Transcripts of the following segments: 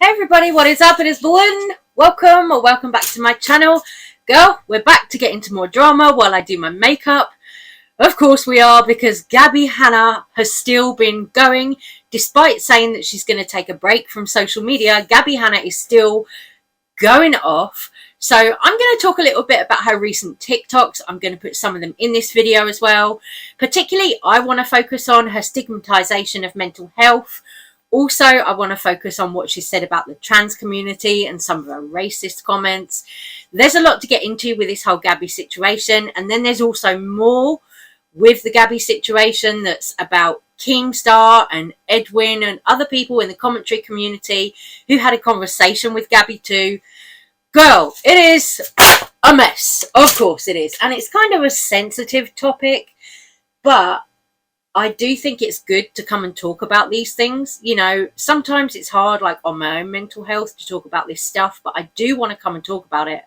Everybody, what is up? It is Lynn. Welcome back to my channel. Girl, we're back to get into more drama while I do my makeup. Of course we are, because Gabbie Hanna has still been going. Despite saying that she's going to take a break from social media, Gabbie Hanna is still going off. So I'm going to talk a little bit about her recent TikToks. I'm going to put some of them in this video as well. Particularly, I want to focus on her stigmatization of mental health. Also, I want to focus on what she said about the trans community and some of her racist comments. There's a lot to get into with this whole Gabbie situation. And then there's also more with the Gabbie situation that's about Keemstar and Edwin and other people in the commentary community who had a conversation with Gabbie too. Girl, it is a mess. Of course it is. And it's kind of a sensitive topic, but I do think it's good to come and talk about these things. You know, sometimes it's hard, like on my own mental health, to talk about this stuff, but I do want to come and talk about it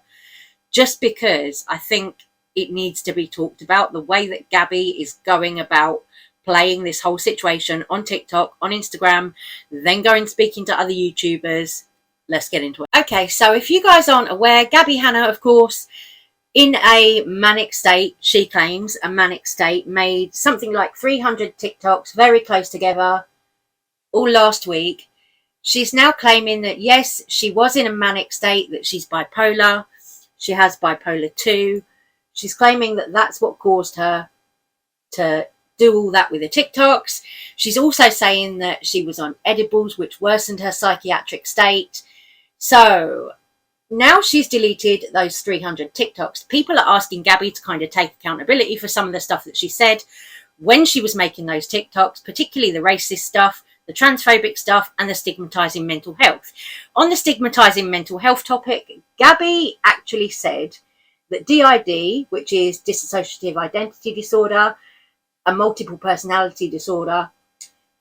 just because I think it needs to be talked about. The way that Gabbie is going about playing this whole situation on TikTok, on Instagram, then going speaking to other YouTubers. Let's get into it. Okay, so if you guys aren't aware, Gabbie Hanna, of course, in a manic state, she claims, a manic state, made something like 300 TikToks very close together all last week. She's now claiming that, yes, she was in a manic state, that she's bipolar. She has bipolar 2. She's claiming that that's what caused her to do all that with the TikToks. She's also saying that she was on edibles, which worsened her psychiatric state. So now she's deleted those 300 TikToks. People are asking Gabbie to kind of take accountability for some of the stuff that she said when she was making those TikToks, particularly the racist stuff, the transphobic stuff, and the stigmatizing mental health. On the stigmatizing mental health topic, Gabbie actually said that DID, which is dissociative identity disorder, a multiple personality disorder,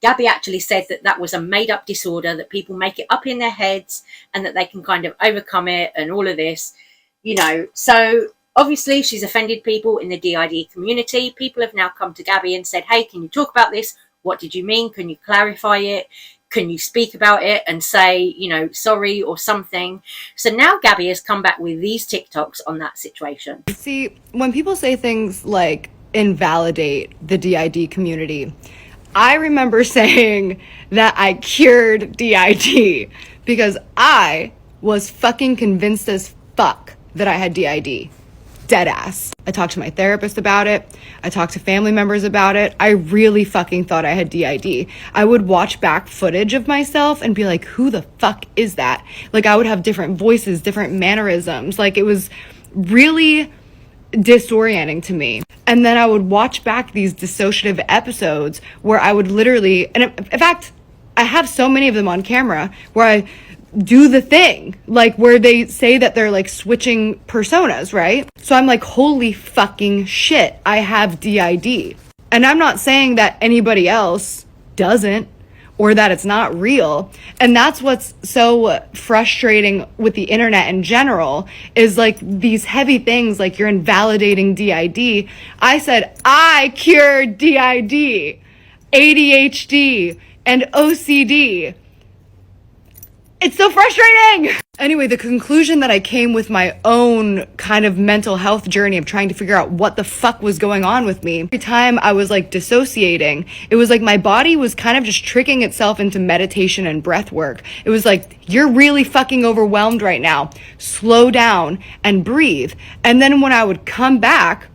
Gabbie actually said that that was a made-up disorder, that people make it up in their heads and that they can kind of overcome it and all of this, you know. So obviously she's offended people in the DID community. People have now come to Gabbie and said, hey, can you talk about this? What did you mean? Can you clarify it? Can you speak about it and say, you know, sorry or something? So now Gabbie has come back with these TikToks on that situation. See, when people say things like invalidate the DID community, I remember saying that I cured DID because I was fucking convinced as fuck that I had DID. Dead ass. I talked to my therapist about it. I talked to family members about it. I really fucking thought I had DID. I would watch back footage of myself and be like, who the fuck is that? Like, I would have different voices, different mannerisms. Like, it was really disorienting to me. And then I would watch back these dissociative episodes where I would literally, and in fact, I have so many of them on camera where I do the thing, like where they say that they're like switching personas, right? So I'm like, holy fucking shit, I have DID. And I'm not saying that anybody else doesn't, or that it's not real. And that's what's so frustrating with the internet in general, is like these heavy things like you're invalidating DID. I said, I cured DID, ADHD, and OCD. It's so frustrating. Anyway, the conclusion that I came with my own kind of mental health journey of trying to figure out what the fuck was going on with me. Every time I was like dissociating, it was like my body was kind of just tricking itself into meditation and breath work. It was like, you're really fucking overwhelmed right now. Slow down and breathe. And then when I would come back,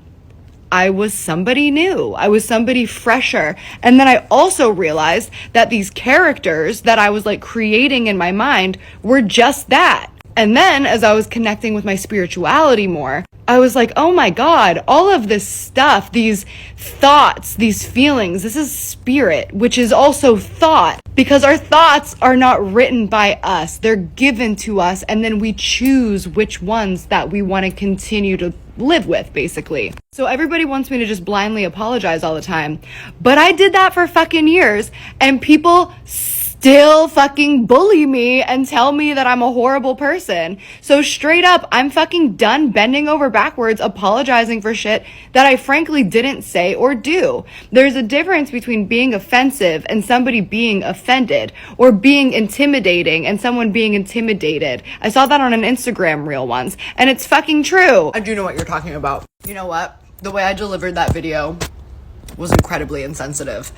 I was somebody new. I was somebody fresher. And then I also realized that these characters that I was like creating in my mind were just that. And then as I was connecting with my spirituality more, I was like, oh my God, all of this stuff, these thoughts, these feelings, this is spirit, which is also thought, because our thoughts are not written by us. They're given to us. And then we choose which ones that we want to continue to live with, basically. So everybody wants me to just blindly apologize all the time. But I did that for fucking years, and people still fucking bully me and tell me that I'm a horrible person. So straight up, I'm fucking done bending over backwards apologizing for shit that I frankly didn't say or do. There's a difference between being offensive and somebody being offended, or being intimidating and someone being intimidated. I saw that on an Instagram reel once, and it's fucking true. I do know what you're talking about. You know what? The way I delivered that video was incredibly insensitive,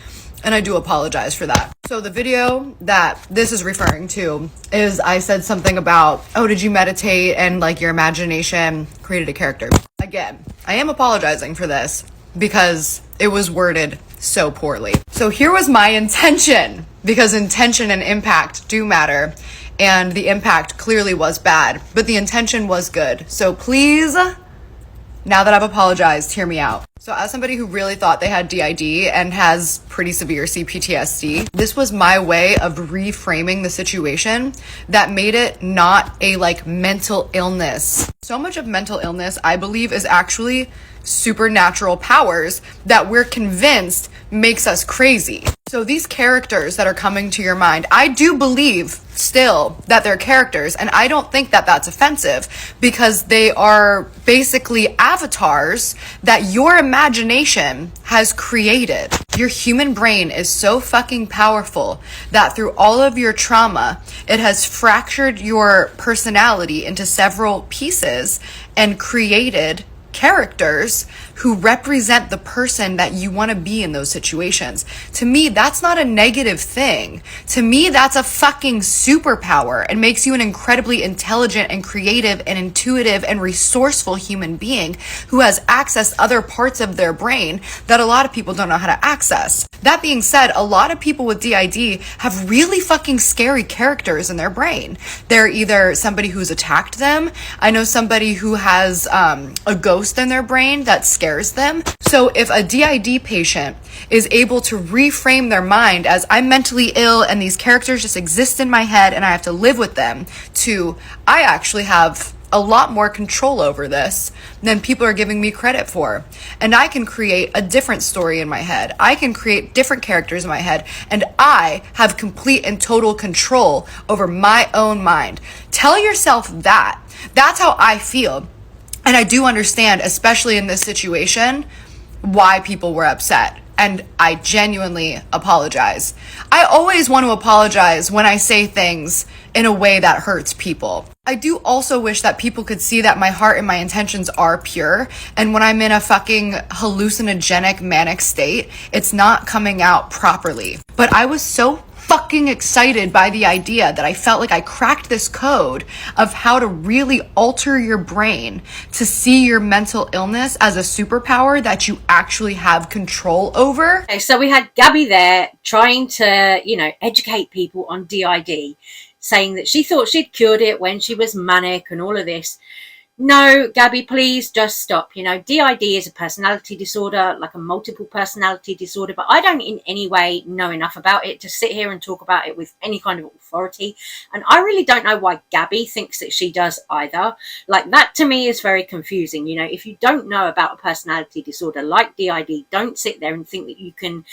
and I do apologize for that. So the video that this is referring to is, I said something about, oh, did you meditate and like your imagination created a character? Again, I am apologizing for this because it was worded so poorly. So here was my intention, because intention and impact do matter, and the impact clearly was bad, but the intention was good. So please, now that I've apologized, hear me out. So as somebody who really thought they had DID and has pretty severe CPTSD, this was my way of reframing the situation that made it not a like mental illness. So much of mental illness, I believe, is actually supernatural powers that we're convinced makes us crazy. So these characters that are coming to your mind, I do believe still that they're characters, and I don't think that that's offensive, because they are basically avatars that your imagination has created. Your human brain is so fucking powerful that through all of your trauma, it has fractured your personality into several pieces and created characters who represent the person that you want to be in those situations. To me, that's not a negative thing. To me, that's a fucking superpower and makes you an incredibly intelligent and creative and intuitive and resourceful human being who has accessed other parts of their brain that a lot of people don't know how to access. That being said, a lot of people with DID have really fucking scary characters in their brain. They're either somebody who's attacked them. I know somebody who has a ghost in their brain that scares them. So if a DID patient is able to reframe their mind as, I'm mentally ill and these characters just exist in my head and I have to live with them, to, I actually have a lot more control over this than people are giving me credit for. And I can create a different story in my head. I can create different characters in my head, and I have complete and total control over my own mind. Tell yourself that. That's how I feel. And I do understand, especially in this situation, why people were upset. And I genuinely apologize. I always want to apologize when I say things in a way that hurts people. I do also wish that people could see that my heart and my intentions are pure, and when I'm in a fucking hallucinogenic manic state, it's not coming out properly. But I was so fucking excited by the idea that I felt like I cracked this code of how to really alter your brain to see your mental illness as a superpower that you actually have control over. Okay, so we had Gabbie there trying to, educate people on DID, saying that she thought she'd cured it when she was manic and all of this. No, Gabbie, please just stop. DID is a personality disorder, like a multiple personality disorder, but I don't in any way know enough about it to sit here and talk about it with any kind of authority. And I really don't know why Gabbie thinks that she does either. Like, that to me is very confusing. If you don't know about a personality disorder like DID, don't sit there and think that you can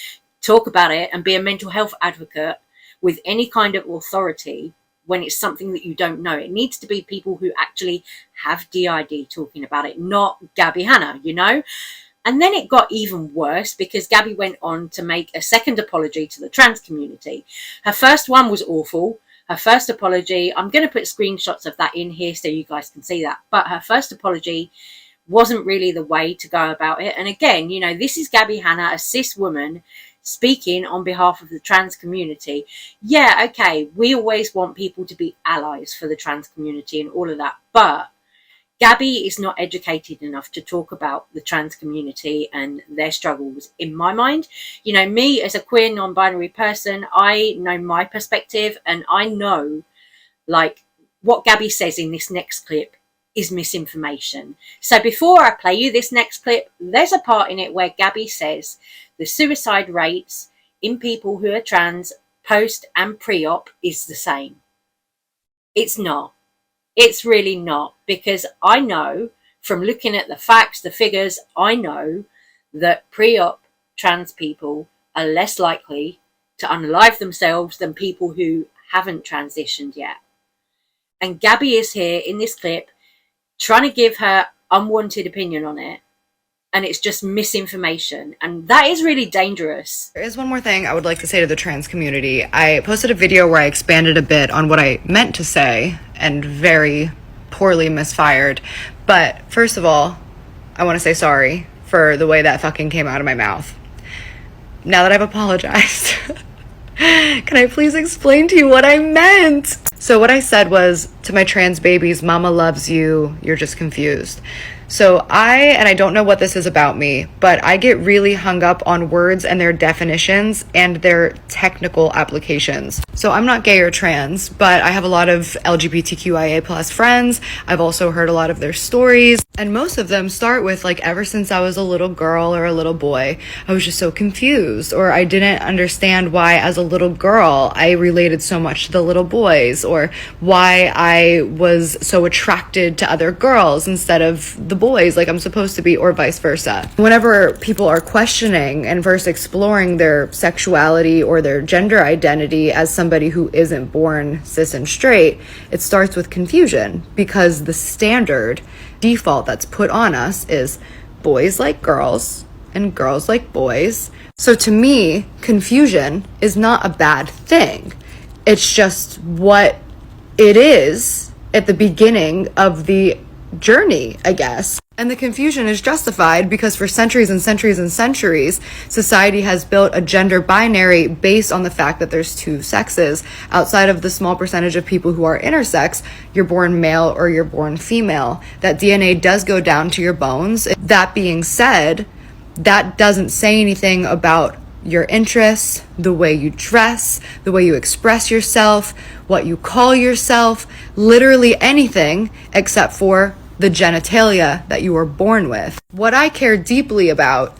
talk about it and be a mental health advocate with any kind of authority when it's something that you don't know. It needs to be people who actually have DID talking about it, not Gabbie Hanna, And then it got even worse because Gabbie went on to make a second apology to the trans community. Her first one was awful. Her first apology, I'm going to put screenshots of that in here so you guys can see that. But her first apology wasn't really the way to go about it. And again, this is Gabbie Hanna, a cis woman, speaking on behalf of the trans community. Yeah, okay, we always want people to be allies for the trans community and all of that, but Gabbie is not educated enough to talk about the trans community and their struggles, in my mind. Me as a queer non-binary person, I know my perspective, and I know, what Gabbie says in this next clip is misinformation. So before I play you this next clip, there's a part in it where Gabbie says the suicide rates in people who are trans post and pre-op is the same. It's not. It's really not, because I know from looking at the facts, the figures, I know that pre-op trans people are less likely to unalive themselves than people who haven't transitioned yet. And Gabbie is here in this clip trying to give her unwanted opinion on it, and it's just misinformation, and that is really dangerous. There is one more thing I would like to say to the trans community. I posted a video where I expanded a bit on what I meant to say and very poorly misfired. But first of all, I want to say sorry for the way that fucking came out of my mouth. Now that I've apologized, can I please explain to you what I meant? So what I said was, to my trans babies, mama loves you, you're just confused. So I don't know what this is about me, but I get really hung up on words and their definitions and their technical applications. So I'm not gay or trans, but I have a lot of LGBTQIA plus friends. I've also heard a lot of their stories, and most of them start with like, ever since I was a little girl or a little boy, I was just so confused, or I didn't understand why as a little girl I related so much to the little boys, or why I was so attracted to other girls instead of the boys like I'm supposed to be, or vice versa. Whenever people are questioning and first exploring their sexuality or their gender identity as somebody who isn't born cis and straight, it starts with confusion, because the standard default that's put on us is boys like girls and girls like boys. So to me, confusion is not a bad thing. It's just what it is at the beginning of the journey, I guess. And the confusion is justified because for centuries and centuries and centuries, society has built a gender binary based on the fact that there's two sexes. Outside of the small percentage of people who are intersex, you're born male or you're born female. That DNA does go down to your bones. That being said, that doesn't say anything about your interests, the way you dress, the way you express yourself, what you call yourself, literally anything except for the genitalia that you were born with. What I care deeply about,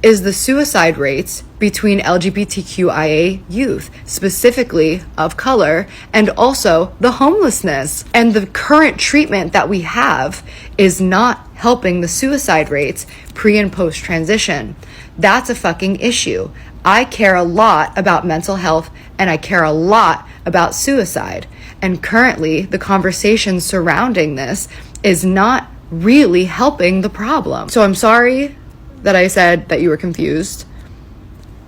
is the suicide rates between LGBTQIA youth, specifically of color, and also the homelessness. And the current treatment that we have is not helping the suicide rates pre and post transition. That's a fucking issue. I care a lot about mental health, and I care a lot about suicide. And currently, the conversation surrounding this is not really helping the problem. So I'm sorry that I said that you were confused.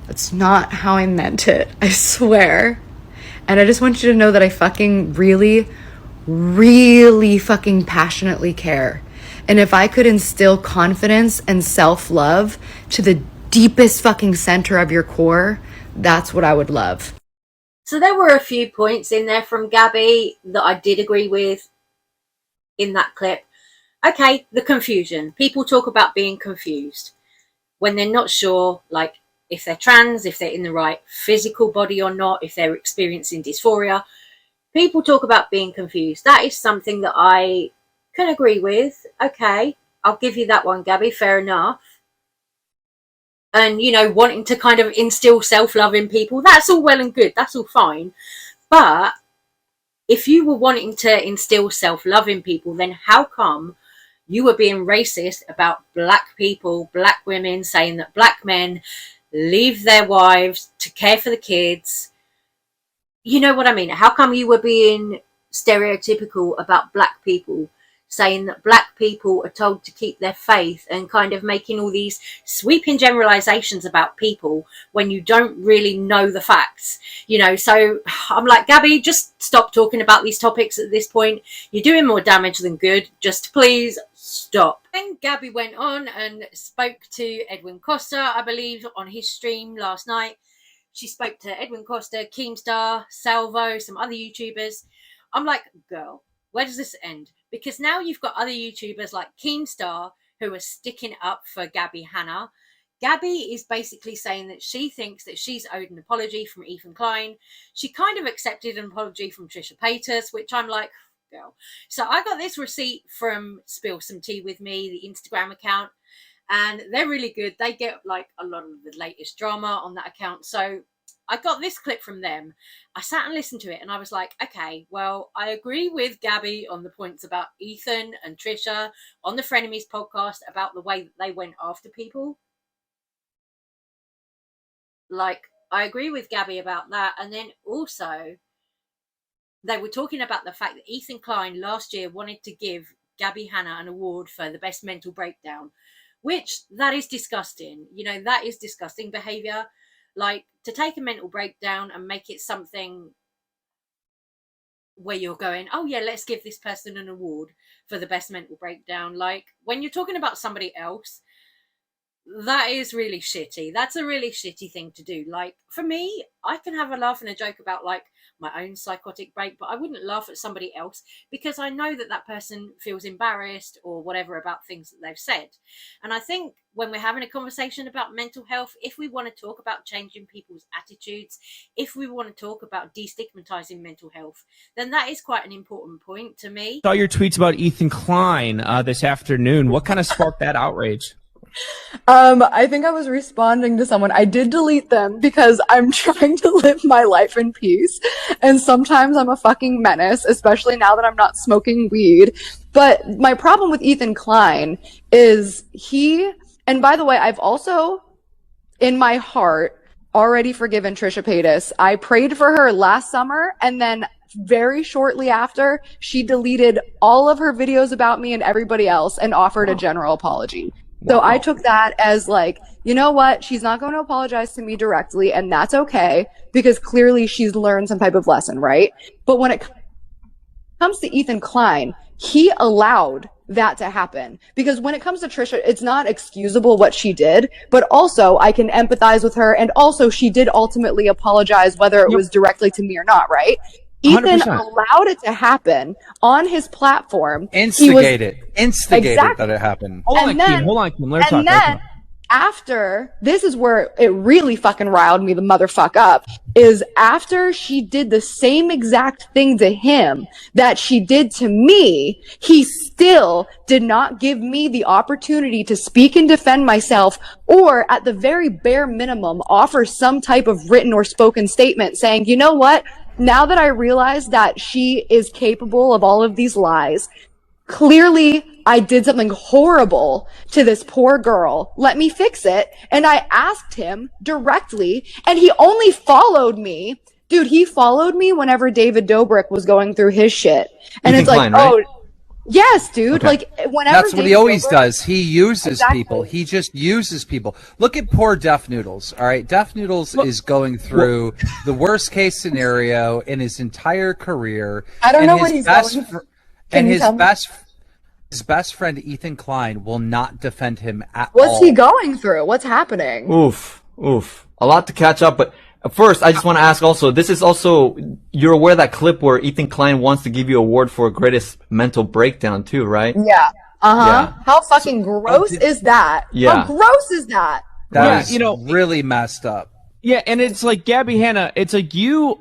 That's not how I meant it, I swear. And I just want you to know that I fucking really fucking passionately care. And if I could instill confidence and self-love to the deepest fucking center of your core, that's what I would love. So there were a few points in there from Gabbie that I did agree with in that clip. Okay, the confusion. People talk about being confused when they're not sure, like if they're trans, if they're in the right physical body or not, if they're experiencing dysphoria. People talk about being confused. That is something that I can agree with. Okay, I'll give you that one, Gabbie, fair enough. And, you know, wanting to kind of instill self-love in people, that's all well and good. That's all fine. But if you were wanting to instill self-love in people, then how come you were being racist about black people, black women, saying that black men leave their wives to care for the kids? You know what I mean? How come you were being stereotypical about black people, saying that black people are told to keep their faith, and kind of making all these sweeping generalizations about people when you don't really know the facts, you know? So I'm like, Gabbie, just stop talking about these topics at this point. You're doing more damage than good. Just please stop. Then Gabbie went on and spoke to Edwin Costa, I believe, on his stream last night. She spoke to Edwin Costa, Keemstar, Salvo, some other YouTubers. I'm like, girl, where does this end? Because now you've got other YouTubers like Keemstar who are sticking up for Hanna. Gabbie is basically saying that she thinks that she's owed an apology from Ethan Klein. She kind of accepted an apology from Trisha Paytas, which I'm like, girl. So I got this receipt from Spill Some Tea With Me, the Instagram account, and they're really good. They get like a lot of the latest drama on that account. So I got this clip from them. I sat and listened to it, and I was like, okay, well, I agree with Gabbie on the points about Ethan and Trisha on the Frenemies podcast about the way that they went after people. Like, I agree with Gabbie about that. And then also, they were talking about the fact that Ethan Klein last year wanted to give Gabbie Hanna an award for the best mental breakdown, which that is disgusting. You know, that is disgusting behavior. Like, to take a mental breakdown and make it something where you're going, oh yeah, let's give this person an award for the best mental breakdown. Like, when you're talking about somebody else, that is really shitty. That's a really shitty thing to do. Like, for me, I can have a laugh and a joke about like my own psychotic break, but I wouldn't laugh at somebody else because I know that that person feels embarrassed or whatever about things that they've said. And I think when we're having a conversation about mental health, if we want to talk about changing people's attitudes, if we want to talk about destigmatizing mental health, then that is quite an important point to me. Saw your tweets about Ethan Klein this afternoon. What kind of sparked that outrage? I think I was responding to someone. I did delete them because I'm trying to live my life in peace. And sometimes I'm a fucking menace, especially now that I'm not smoking weed. But my problem with Ethan Klein is and by the way, I've also, in my heart, already forgiven Trisha Paytas. I prayed for her last summer, and then very shortly after, she deleted all of her videos about me and everybody else and offered a general apology. So I took that as like, you know what? She's not going to apologize to me directly, and that's okay because clearly she's learned some type of lesson, right? But when it comes to Ethan Klein, he allowed that to happen because when it comes to Trisha, it's not excusable what she did, but also I can empathize with her, and also she did ultimately apologize, whether it was directly to me or not, right? Ethan 100%. allowed it to happen on his platform. Instigated Exactly. that it happened. Hold on, Keem. Let her talk. And then after, this is where it really fucking riled me the motherfuck up, is after she did the same exact thing to him that she did to me, he still did not give me the opportunity to speak and defend myself, or at the very bare minimum, offer some type of written or spoken statement saying, you know what? Now that I realize that she is capable of all of these lies, clearly I did something horrible to this poor girl. Let me fix it. And I asked him directly, and he only followed me. Dude, he followed me whenever David Dobrik was going through his shit. And Ethan it's like, Klein, right? oh, yes, dude. Okay. Like, whenever That's what David he always Dobrik- does. He uses Exactly. people. He just uses people. Look at poor Deaf Noodles. All right, Deaf Noodles is going through the worst case scenario in his entire career. I don't and know his what he's best going fr- Can And you his tell me? best friend Ethan Klein will not defend him at all. What's he going through? What's happening? Oof. A lot to catch up, but first, I just want to ask also, this is also, you're aware of that clip where Ethan Klein wants to give you an award for greatest mental breakdown too, right? Yeah. Yeah. How fucking gross is that? Yeah. How gross is that? That is you know, really messed up. Yeah, and it's like, Gabbie Hanna, it's like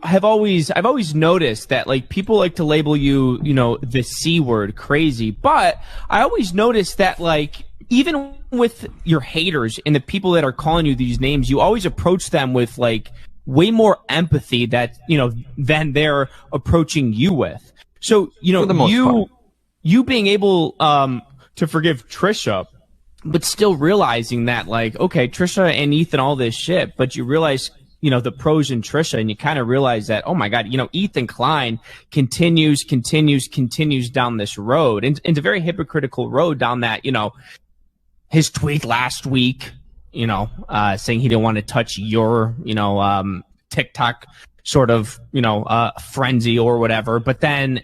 I've always noticed that like people like to label you, you know, the C word, crazy, but I always noticed that like even with your haters and the people that are calling you these names, you always approach them with like way more empathy that, you know, than they're approaching you with. So, you know, For the most part. you being able to forgive Trisha, but still realizing that, like, okay, Trisha and Ethan, all this shit, but you realize, you know, the pros in Trisha, and you kind of realize that, oh my God, you know, Ethan Klein continues down this road. And it's a very hypocritical road down that, you know, his tweet last week, you know, saying he didn't want to touch your, you know, TikTok sort of, you know, frenzy or whatever. But then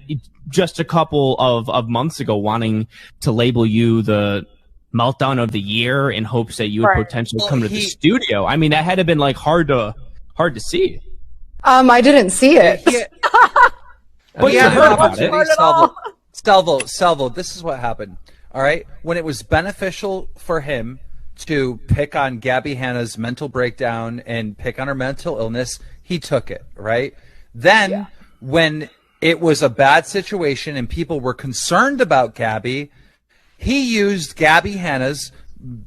just a couple of months ago wanting to label you the meltdown of the year in hopes that you would potentially come to the studio. I mean, that had to have been like hard to see. I didn't see it. But you heard about it. Salvo, this is what happened. All right. When it was beneficial for him to pick on Gabbie Hanna's mental breakdown and pick on her mental illness, he took it, right? Then when it was a bad situation and people were concerned about Gabbie, he used Gabbie Hanna's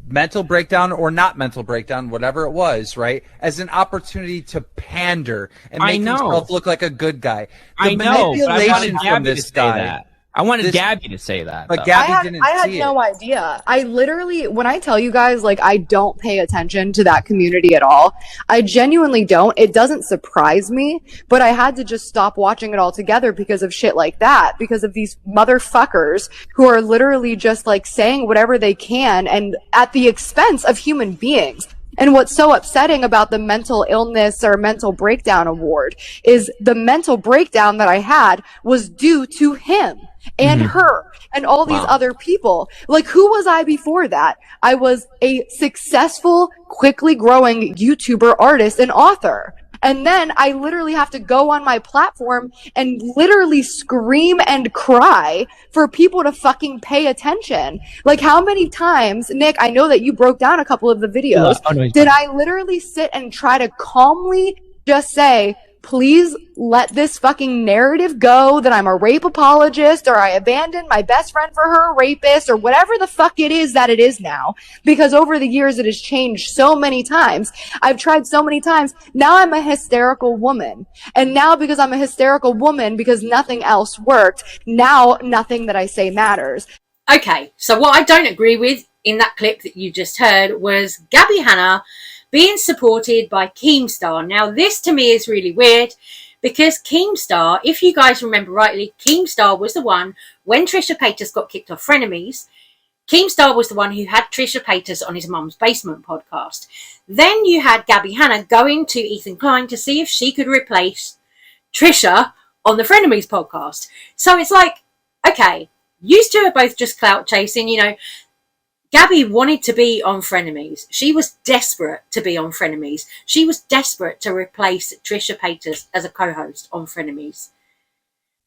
mental breakdown or not mental breakdown, whatever it was, right, as an opportunity to pander and make himself look like a good guy. The I know, but I wanted manipulation from Gabbie to this say guy. that. I wanted Gabbie to say that. But though. Gabbie didn't I had see no it. idea. I literally, when I tell you guys, like, I don't pay attention to that community at all. I genuinely don't. It doesn't surprise me, but I had to just stop watching it altogether because of shit like that, because of these motherfuckers who are literally just like saying whatever they can and at the expense of human beings. And what's so upsetting about the mental illness or mental breakdown award is the mental breakdown that I had was due to him and her and all these other people. Like, who was I before that? I was a successful, quickly growing YouTuber, artist, and author. And then I literally have to go on my platform and literally scream and cry for people to fucking pay attention. Like, how many times, Nick, I know that you broke down a couple of the videos. Did I literally sit and try to calmly just say, please let this fucking narrative go that I'm a rape apologist or I abandoned my best friend for her rapist or whatever the fuck it is that it is now, because over the years it has changed so many times. I've tried so many times. Now I'm a hysterical woman. And now because I'm a hysterical woman, because nothing else worked, now nothing that I say matters. Okay, so what I don't agree with in that clip that you just heard was Gabbie Hanna being supported by Keemstar. Now, this to me is really weird because Keemstar, if you guys remember rightly, Keemstar was the one, when Trisha Paytas got kicked off Frenemies, Keemstar was the one who had Trisha Paytas on his Mum's Basement podcast. Then you had Gabbie Hanna going to Ethan Klein to see if she could replace Trisha on the Frenemies podcast. So it's like, okay, you two are both just clout chasing, you know. Gabbie wanted to be on Frenemies. She was desperate to be on Frenemies. She was desperate to replace Trisha Paytas as a co-host on Frenemies.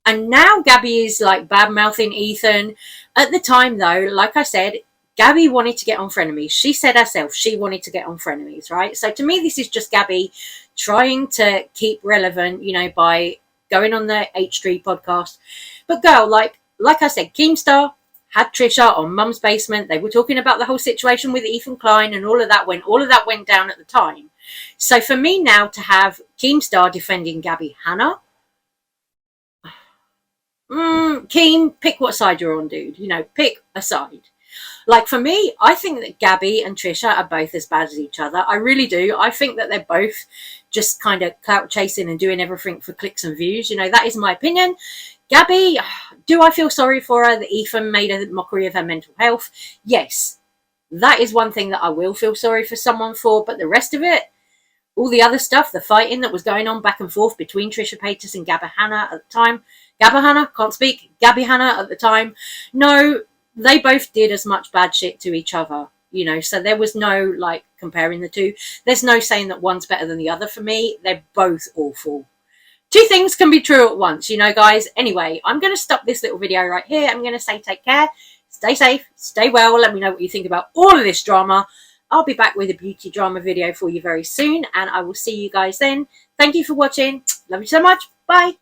And now Gabbie is like bad-mouthing Ethan. At the time, though, like I said, Gabbie wanted to get on Frenemies. She said herself she wanted to get on Frenemies, right? So to me, this is just Gabbie trying to keep relevant, you know, by going on the H3 podcast. But girl, like I said, Keemstar had Trisha on Mum's Basement. They were talking about the whole situation with Ethan Klein and all of that went down at the time. So for me now to have Keemstar defending Gabbie Hanna, Keem, pick what side you're on, dude. You know, pick a side. Like for me, I think that Gabbie and Trisha are both as bad as each other. I really do. I think that they're both just kind of clout chasing and doing everything for clicks and views. You know, that is my opinion. Gabbie, do I feel sorry for her that Ethan made a mockery of her mental health? Yes. That is one thing that I will feel sorry for someone for, but the rest of it, all the other stuff, the fighting that was going on back and forth between Trisha Paytas and Gabbie Hanna at the time, Gabbie Hanna at the time, no, they both did as much bad shit to each other, you know, so there was no, like, comparing the two. There's no saying that one's better than the other for me. They're both awful. Two things can be true at once, you know, guys. Anyway, I'm going to stop this little video right here. I'm going to say take care, stay safe, stay well. Let me know what you think about all of this drama. I'll be back with a beauty drama video for you very soon, and I will see you guys then. Thank you for watching. Love you so much. Bye.